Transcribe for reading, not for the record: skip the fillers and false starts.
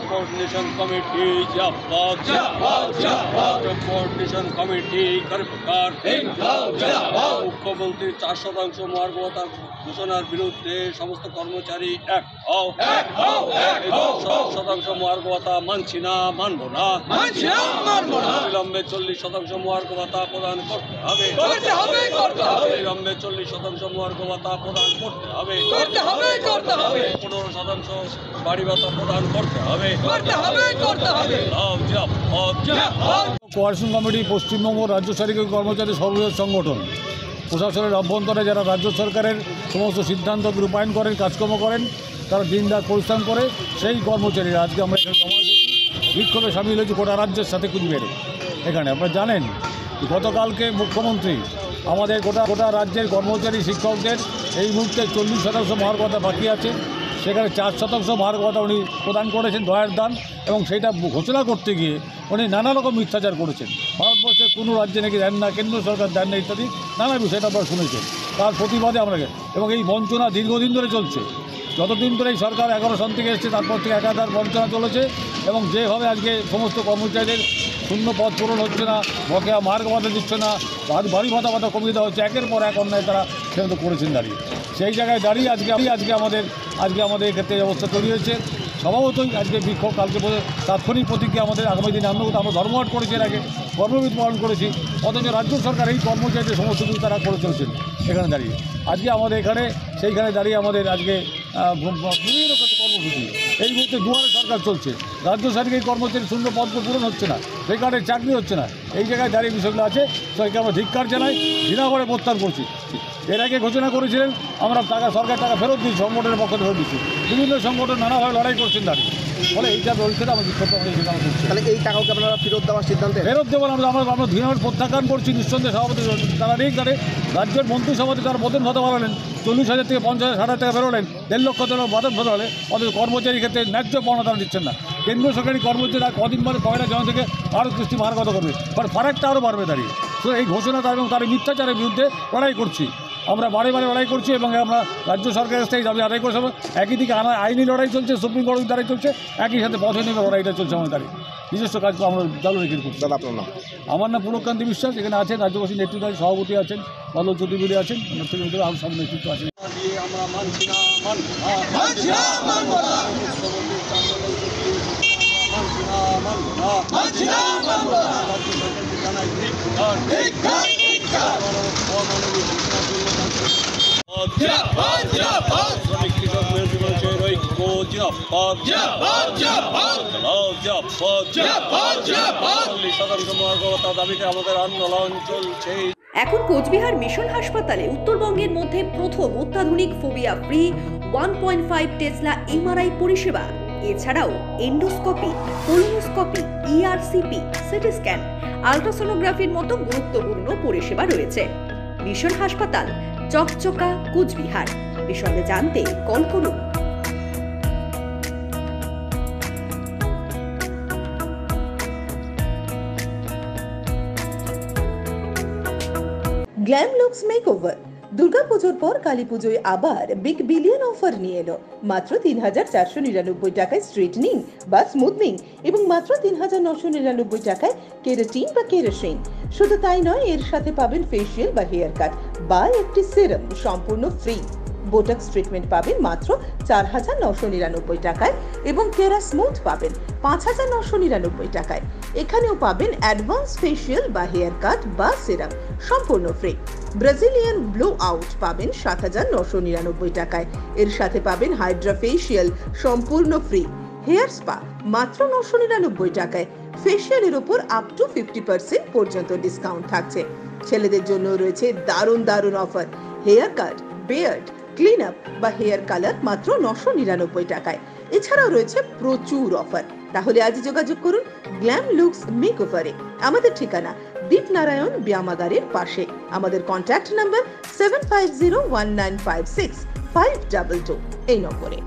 Coordination committee coordination committee মুখ্যমন্ত্রী 4% মহার্ঘ ভাতা ঘোষণার বিরুদ্ধে সমস্ত কর্মচারী এক হও। 10% মহার্ঘ ভাতা মানছি না, মানব না। বিলম্বে 40% মহার্ঘ ভাতা প্রদান করতে হবে। বিলম্বে 40% মহার্ঘ ভাতা প্রদান করতে হবে। 15% বাড়ি ভাতা প্রদান করতে হবে। কোঅর্ডিনেশন কমিটি পশ্চিমবঙ্গ রাজ্য সরকারি কর্মচারী সর্ববৃহৎ সংগঠন। প্রশাসনের অভ্যন্তরে যারা রাজ্য সরকারের সমস্ত সিদ্ধান্ত রূপায়ণ করেন, কাজকর্ম করেন, তারা দিন রাত পরিশ্রম করে, সেই কর্মচারীরা আজকে আমরা এখানে জমা হয়েছি, বিক্ষোভে সামিল হয়েছি গোটা রাজ্যের সাথে কুচবিহারে। এখানে আপনারা জানেন গতকালকে মুখ্যমন্ত্রী আমাদের গোটা রাজ্যের কর্মচারী শিক্ষকদের এই মুহূর্তে 40% মহার্ঘ ভাতা বাকি আছে, সেখানে 4% মহার্ঘ ভাতা উনি প্রদান করেছেন দয়ার দান, এবং সেইটা ঘোষণা করতে গিয়ে উনি নানা রকম মিথ্যাচার করেছেন। ভারতবর্ষের কোনো রাজ্যে নাকি দেন না, কেন্দ্র সরকার দেন না, ইত্যাদি নানা বিষয়টা আপনারা শুনেছেন। তার প্রতিবাদে আমরা, এবং এই বঞ্চনা দীর্ঘদিন ধরে চলছে। যতদিন ধরে এই সরকার 11 সন থেকে এসছে তারপর থেকে একাধার বঞ্চনা চলেছে, এবং যেভাবে আজকে সমস্ত কর্মচারীদের শূন্য পদ পূরণ হচ্ছে না, বকেয়া মার্গ ভাতা দিচ্ছে না, বাড়ি ভাতা কমিয়ে দেওয়া হচ্ছে, একের পর এক অন্যায় তারা সেখানে করেছেন দাঁড়িয়ে। সেই জায়গায় দাঁড়িয়ে আজকে আমাদের ক্ষেত্রে অবস্থা তৈরি হয়েছে। স্বভাবতই আজকে বিক্ষোভ, কালকে তাৎক্ষণিক প্রতিক্রিয়া আমাদের আগামী দিনে আন্দোলন। আমরা ধর্মঘট করেছি, এর আগে কর্মবিদ পালন করেছি, অথচ রাজ্য সরকার এই কর্মচারীদের সমস্ত কিছু তারা করে চলছেন এখানে দাঁড়িয়ে। আজকে আমাদের এখানে সেইখানে দাঁড়িয়ে আমাদের আজকে বিভিন্ন কর্মসূচি। এই মুহূর্তে দুয়ারে সরকার চলছে, রাজ্য সরকারি কর্মচারী শূন্য পদ পূরণ হচ্ছে না, বেকারের চাকরি হচ্ছে না। এই জায়গায় দাঁড়িয়ে বিষয়গুলো আছে, সরকারকে আমরা ধিক্কার জানাই, ঘৃণাভরে প্রত্যাহার করছি। এর আগে ঘোষণা করেছিলেন আমরা সরকার টাকা ফেরত দিচ্ছি, সংগঠনের পক্ষ ফেরত দিচ্ছি, বিভিন্ন সংগঠন নানাভাবে লড়াই করছেন দাঁড়িয়ে। ফলে এইটা বলছে আমরা বিক্ষোভটা তাহলে এই টাকাকে আপনারা ফেরত দেওয়ার সিদ্ধান্ত ফেরত দেবো না, আমরা ধীরভাবে প্রত্যাখ্যান করছি। নিঃসন্দেহে সভাপতি তারা নেই, রাজ্যের মন্ত্রিসভাতে তারা বেতন ভাতা বাড়ালেন, 40,000 থেকে 50,000, 60,000 টাকা বেরোলেন, 1.5 লক্ষ টাকা বেতন বেরোলেন, অথচ কর্মচারীর ক্ষেত্রে ন্যায্য পাওনা তারা দিচ্ছেন না। কেন্দ্র সরকারি কর্মচারীরা কদিন বাদে 1 জন থেকে আরও কিস্তি মার কথা করবে, বাট ফারাকটা আরও বাড়বে দাঁড়িয়ে। তো এই ঘোষণা এবং তার মিথ্যাচারের বিরুদ্ধে লড়াই করছি, আমরা বারে লড়াই করছি, এবং আমরা রাজ্য সরকারের কাছ থেকে দাবি আদায় করছি। একই দিকে আইনি লড়াই চলছে, সুপ্রিম কোর্টের লড়াই চলছে, একই সাথে পথে নেমে লড়াইটা চলছে আমাদের দাঁড়িয়ে। নিজস্ব কাজ আমরা চালু রেখে করছি। দাদা আপনার নাম? আমার নাম পুলককান্তি বিশ্বাস। এখানে আছেন রাজ্যবাসী নেতৃত্ব, সভাপতি আছেন বল্লভ চৌধুরী আছেন, আরও সব নেতৃত্ব আছেন। আমরা মানছি না, দাবিতে আমাদের আন্দোলন চলছে। এখন কোচবিহার মিশন হাসপাতালে উত্তরবঙ্গের মধ্যে প্রথম অত্যাধুনিক ফোবিয়া ফ্রি 1.5 টেসলা এমআরআই পরিষেবা। এছাড়াও endoscopy, colonoscopy, ERCP, CT scan, আল্ট্রাসোনোগ্রাফির মতো গুরুত্বপূর্ণ পরিষেবা রয়েছে। মিশন হাসপাতাল, চকচকা, কোচবিহার। বিশদে জানতে কল করুন। গ্ল্যাম লুকস মেকওভার দুর্গাপুজোর পর কালী পুজোয় আবার বিগ বিলিয়ন অফার নিয়ে এলো। মাত্র 3,499 টাকায় স্ট্রেটনিং বা স্মুথনিং, এবং মাত্র 3,999 টাকায় কেরাটিন বা কেরাসিন। শুধু তাই নয়, এর সাথে পাবেন ফেসিয়াল বা হেয়ার কাট বা একটি সেরাম সম্পূর্ণ ফ্রি। বোটক্স ট্রিটমেন্ট পাবেন মাত্র 4,999 টাকায়, এবং কেরা স্মুথ পাবেন 5,999 টাকায়। এখানেও পাবেন অ্যাডভান্স ফেসিয়াল বা হেয়ার কাট বা সেরাম সম্পূর্ণ ফ্রি। ব্রাজিলিয়ান ব্লো আউট পাবেন 7,999 টাকায়। এর সাথে পাবেন হাইড্রা ফেসিয়াল সম্পূর্ণ ফ্রি। হেয়ার স্পা মাত্র 999 টাকায়। ফেসিয়ালের উপর আপ টু 50% পর্যন্ত ডিসকাউন্ট থাকছে। ছেলেদের জন্য রয়েছে দারুণ offer. Hair cut, beard, clean up বা হেয়ার কালার মাত্র 999 টাকায়। এছাড়াও রয়েছে প্রচুর অফার। তাহলে আজ যোগাযোগ করুন গ্ল্যাম লুকস মেকওভারে। আমাদের ঠিকানা দীপনারায়ণ ব্যায়ামাগারের পাশে। আমাদের কন্ট্যাক্ট নাম্বার 7501956522 এই নম্বরে।